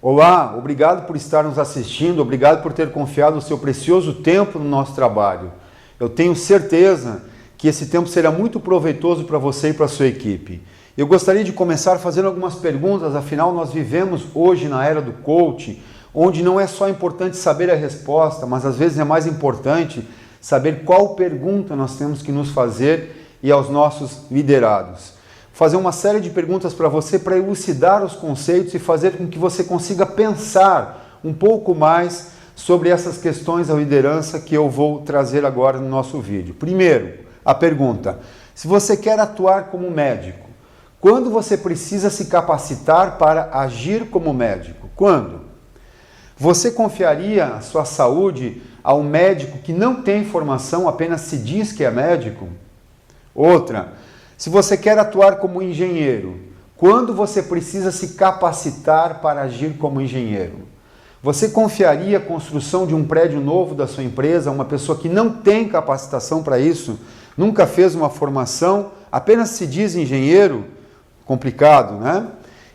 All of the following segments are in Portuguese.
Olá, obrigado por estar nos assistindo, obrigado por ter confiado o seu precioso tempo no nosso trabalho. Eu tenho certeza que esse tempo será muito proveitoso para você e para a sua equipe. Eu gostaria de começar fazendo algumas perguntas, afinal nós vivemos hoje na era do coaching, onde não é só importante saber a resposta, mas às vezes é mais importante saber qual pergunta nós temos que nos fazer e aos nossos liderados. Fazer uma série de perguntas para você para elucidar os conceitos e fazer com que você consiga pensar um pouco mais sobre essas questões da liderança que eu vou trazer agora no nosso vídeo. Primeiro, a pergunta: se você quer atuar como médico, quando você precisa se capacitar para agir como médico? Quando? Você confiaria a sua saúde a um médico que não tem formação, apenas se diz que é médico? Outra: se você quer atuar como engenheiro, quando você precisa se capacitar para agir como engenheiro? Você confiaria a construção de um prédio novo da sua empresa a uma pessoa que não tem capacitação para isso, nunca fez uma formação, apenas se diz engenheiro? Complicado, né?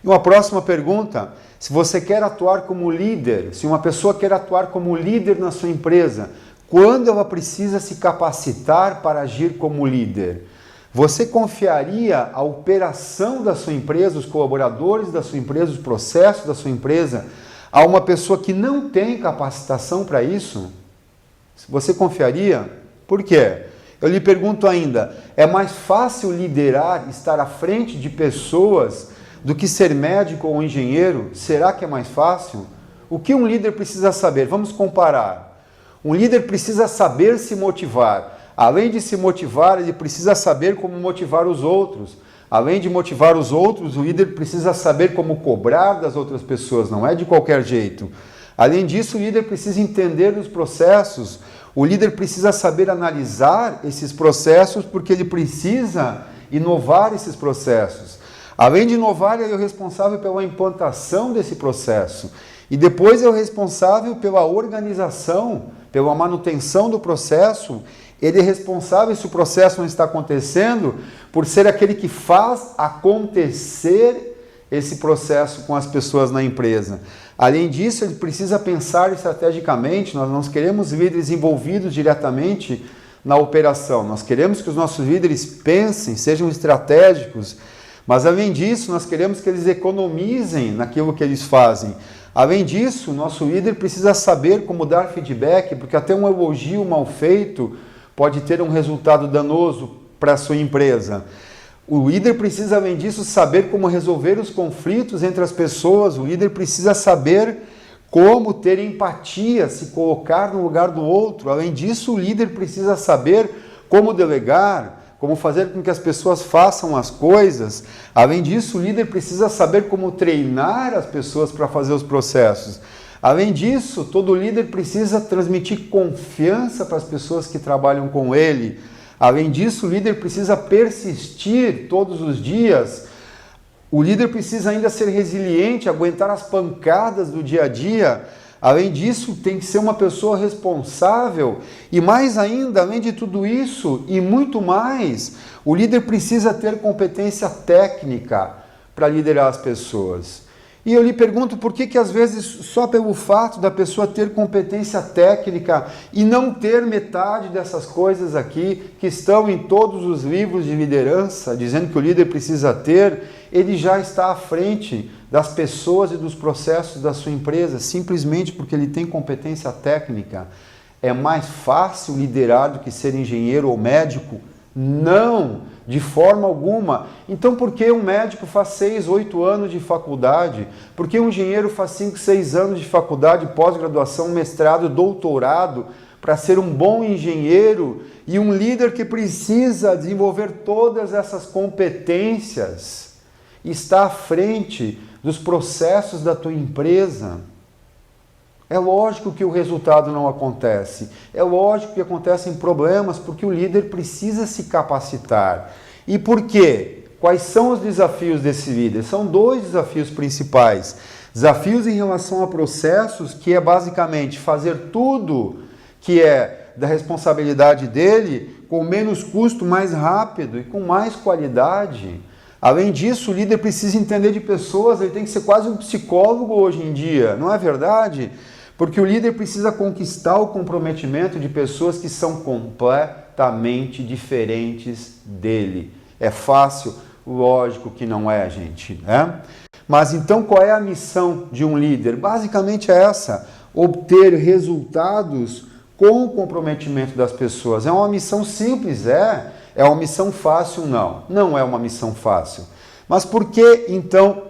E uma próxima pergunta: se você quer atuar como líder, se uma pessoa quer atuar como líder na sua empresa, quando ela precisa se capacitar para agir como líder? Você confiaria a operação da sua empresa, os colaboradores da sua empresa, os processos da sua empresa, a uma pessoa que não tem capacitação para isso? Você confiaria? Por quê? Eu lhe pergunto ainda, é mais fácil liderar, estar à frente de pessoas, do que ser médico ou engenheiro? Será que é mais fácil? O que um líder precisa saber? Vamos comparar. Um líder precisa saber se motivar. Além de se motivar, ele precisa saber como motivar os outros. Além de motivar os outros, o líder precisa saber como cobrar das outras pessoas, não é de qualquer jeito. Além disso, o líder precisa entender os processos. O líder precisa saber analisar esses processos, porque ele precisa inovar esses processos. Além de inovar, ele é o responsável pela implantação desse processo. E depois é o responsável pela organização, pela manutenção do processo. Ele é responsável, se o processo não está acontecendo, por ser aquele que faz acontecer esse processo com as pessoas na empresa. Além disso, ele precisa pensar estrategicamente. Nós não queremos líderes envolvidos diretamente na operação. Nós queremos que os nossos líderes pensem, sejam estratégicos, mas além disso, nós queremos que eles economizem naquilo que eles fazem. Além disso, nosso líder precisa saber como dar feedback, porque até um elogio mal feito pode ter um resultado danoso para a sua empresa. O líder precisa, além disso, saber como resolver os conflitos entre as pessoas. O líder precisa saber como ter empatia, se colocar no lugar do outro. Além disso, o líder precisa saber como delegar, como fazer com que as pessoas façam as coisas. Além disso, o líder precisa saber como treinar as pessoas para fazer os processos. Além disso, todo líder precisa transmitir confiança para as pessoas que trabalham com ele. Além disso, o líder precisa persistir todos os dias. O líder precisa ainda ser resiliente, aguentar as pancadas do dia a dia. Além disso, tem que ser uma pessoa responsável. E mais ainda, além de tudo isso e muito mais, o líder precisa ter competência técnica para liderar as pessoas. E eu lhe pergunto por que às vezes só pelo fato da pessoa ter competência técnica e não ter metade dessas coisas aqui que estão em todos os livros de liderança, dizendo que o líder precisa ter, ele já está à frente das pessoas e dos processos da sua empresa, simplesmente porque ele tem competência técnica. É mais fácil liderar do que ser engenheiro ou médico? Não, de forma alguma. Então por que um médico faz 6, 8 anos de faculdade? Por que um engenheiro faz 5, 6 anos de faculdade, pós-graduação, mestrado, doutorado, para ser um bom engenheiro? E um líder que precisa desenvolver todas essas competências está à frente dos processos da tua empresa. É lógico que o resultado não acontece. É lógico que acontecem problemas porque o líder precisa se capacitar. E por quê? Quais são os desafios desse líder? São 2 desafios principais. Desafios em relação a processos, que é basicamente fazer tudo que é da responsabilidade dele com menos custo, mais rápido e com mais qualidade. Além disso, o líder precisa entender de pessoas, ele tem que ser quase um psicólogo hoje em dia, não é verdade? Porque o líder precisa conquistar o comprometimento de pessoas que são completamente diferentes dele. É fácil? Lógico que não é, gente, né? Mas então qual é a missão de um líder? Basicamente é essa: obter resultados com o comprometimento das pessoas. É uma missão simples, é uma missão fácil? Não, não é uma missão fácil. Mas por que então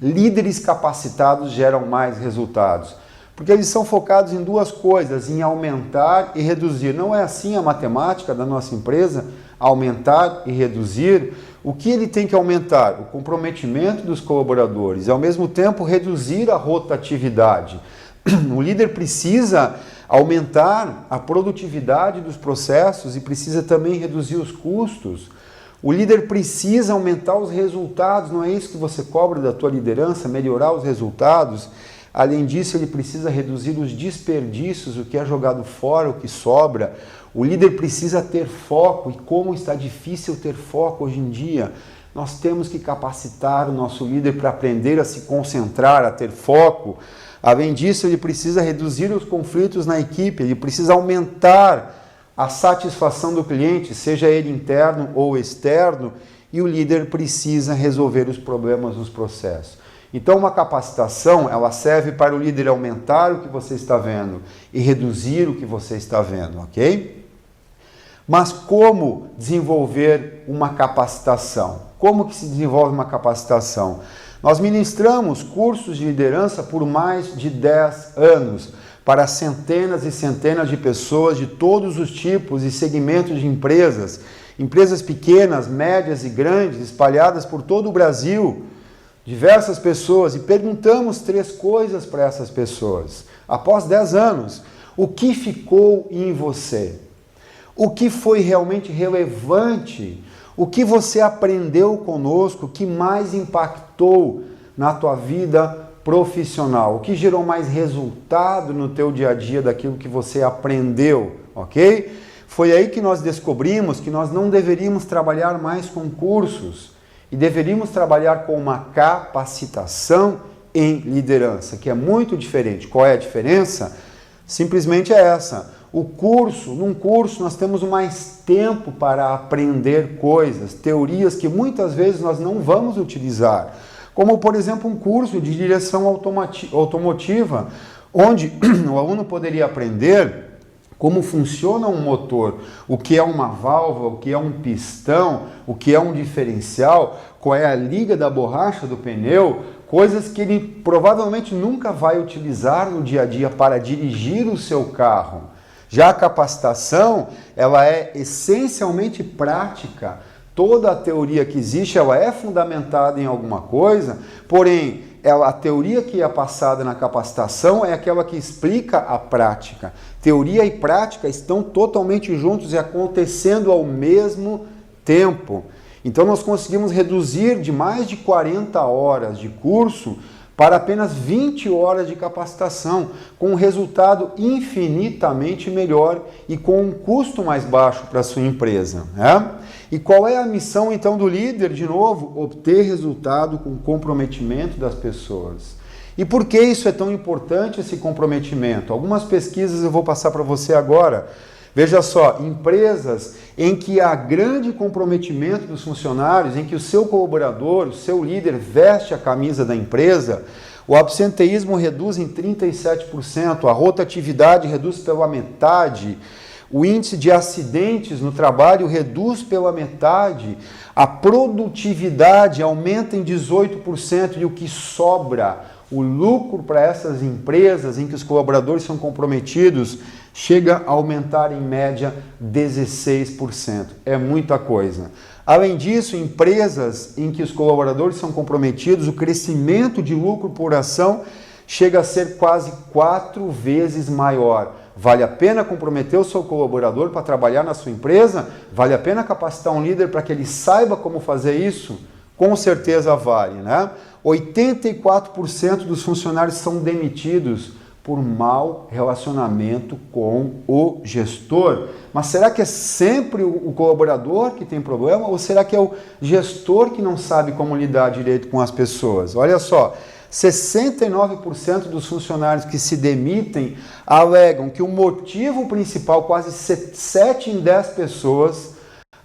líderes capacitados geram mais resultados? Porque eles são focados em duas coisas, em aumentar e reduzir. Não é assim a matemática da nossa empresa? Aumentar e reduzir. O que ele tem que aumentar? O comprometimento dos colaboradores e, ao mesmo tempo, reduzir a rotatividade. O líder precisa aumentar a produtividade dos processos e precisa também reduzir os custos. O líder precisa aumentar os resultados, não é isso que você cobra da tua liderança, melhorar os resultados? Além disso, ele precisa reduzir os desperdícios, o que é jogado fora, o que sobra. O líder precisa ter foco, e como está difícil ter foco hoje em dia. Nós temos que capacitar o nosso líder para aprender a se concentrar, a ter foco. Além disso, ele precisa reduzir os conflitos na equipe, ele precisa aumentar a satisfação do cliente, seja ele interno ou externo, e o líder precisa resolver os problemas nos processos. Então, uma capacitação, ela serve para o líder aumentar o que você está vendo e reduzir o que você está vendo, ok? Mas como desenvolver uma capacitação? Como que se desenvolve uma capacitação? Nós ministramos cursos de liderança por mais de 10 anos para centenas e centenas de pessoas de todos os tipos e segmentos de empresas, empresas pequenas, médias e grandes, espalhadas por todo o Brasil, diversas pessoas, e perguntamos 3 coisas para essas pessoas. Após 10 anos, o que ficou em você? O que foi realmente relevante? O que você aprendeu conosco? O que mais impactou na tua vida profissional? O que gerou mais resultado no teu dia a dia daquilo que você aprendeu, ok? Foi aí que nós descobrimos que nós não deveríamos trabalhar mais com cursos e deveríamos trabalhar com uma capacitação em liderança, que é muito diferente. Qual é a diferença? Simplesmente é essa. Num curso nós temos mais tempo para aprender coisas, teorias que muitas vezes nós não vamos utilizar. Como, por exemplo, um curso de direção automotiva, onde o aluno poderia aprender como funciona um motor, o que é uma válvula, o que é um pistão, o que é um diferencial, qual é a liga da borracha do pneu, coisas que ele provavelmente nunca vai utilizar no dia a dia para dirigir o seu carro. Já a capacitação, ela é essencialmente prática. Toda a teoria que existe, ela é fundamentada em alguma coisa, porém, a teoria que é passada na capacitação é aquela que explica a prática. Teoria e prática estão totalmente juntos e acontecendo ao mesmo tempo. Então, nós conseguimos reduzir de mais de 40 horas de curso para apenas 20 horas de capacitação, com um resultado infinitamente melhor e com um custo mais baixo para a sua empresa, né? E qual é a missão então do líder? De novo, obter resultado com comprometimento das pessoas. E por que isso é tão importante, esse comprometimento? Algumas pesquisas eu vou passar para você agora. Veja só, empresas em que há grande comprometimento dos funcionários, em que o seu colaborador, o seu líder veste a camisa da empresa, o absenteísmo reduz em 37%, a rotatividade reduz pela metade, o índice de acidentes no trabalho reduz pela metade, a produtividade aumenta em 18% e o que sobra, o lucro para essas empresas em que os colaboradores são comprometidos, chega a aumentar em média 16%. É muita coisa. Além disso, empresas em que os colaboradores são comprometidos, o crescimento de lucro por ação chega a ser quase 4 vezes maior. Vale a pena comprometer o seu colaborador para trabalhar na sua empresa? Vale a pena capacitar um líder para que ele saiba como fazer isso? Com certeza vale, né? 84% dos funcionários são demitidos por mau relacionamento com o gestor. Mas será que é sempre o colaborador que tem problema ou será que é o gestor que não sabe como lidar direito com as pessoas? Olha só, 69% dos funcionários que se demitem alegam que o motivo principal, quase 7 em 10 pessoas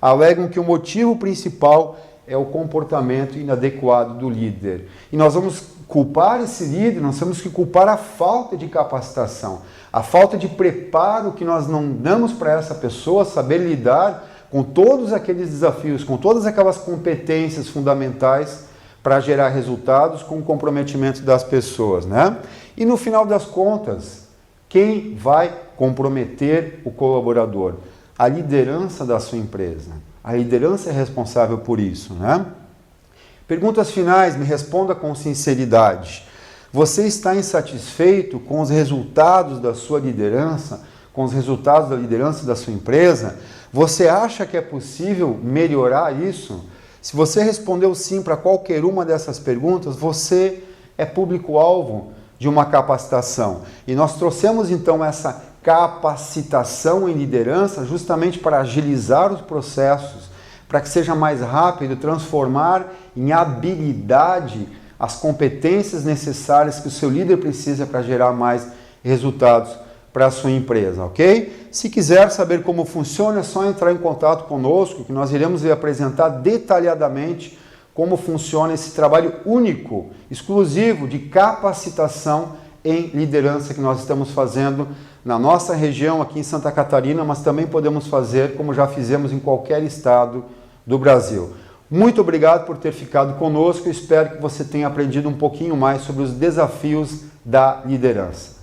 alegam que o motivo principal é o comportamento inadequado do líder. E nós vamos culpar esse líder, nós temos que culpar a falta de capacitação, a falta de preparo que nós não damos para essa pessoa saber lidar com todos aqueles desafios, com todas aquelas competências fundamentais para gerar resultados com o comprometimento das pessoas, né? E no final das contas, quem vai comprometer o colaborador? A liderança da sua empresa. A liderança é responsável por isso, né? Perguntas finais, me responda com sinceridade. Você está insatisfeito com os resultados da sua liderança, com os resultados da liderança da sua empresa? Você acha que é possível melhorar isso? Se você respondeu sim para qualquer uma dessas perguntas, você é público-alvo de uma capacitação. E nós trouxemos então essa capacitação em liderança justamente para agilizar os processos, para que seja mais rápido transformar em habilidade as competências necessárias que o seu líder precisa para gerar mais resultados para a sua empresa, ok? Se quiser saber como funciona, é só entrar em contato conosco, que nós iremos lhe apresentar detalhadamente como funciona esse trabalho único, exclusivo de capacitação em liderança que nós estamos fazendo na nossa região aqui em Santa Catarina, mas também podemos fazer como já fizemos em qualquer estado do Brasil. Muito obrigado por ter ficado conosco, espero que você tenha aprendido um pouquinho mais sobre os desafios da liderança.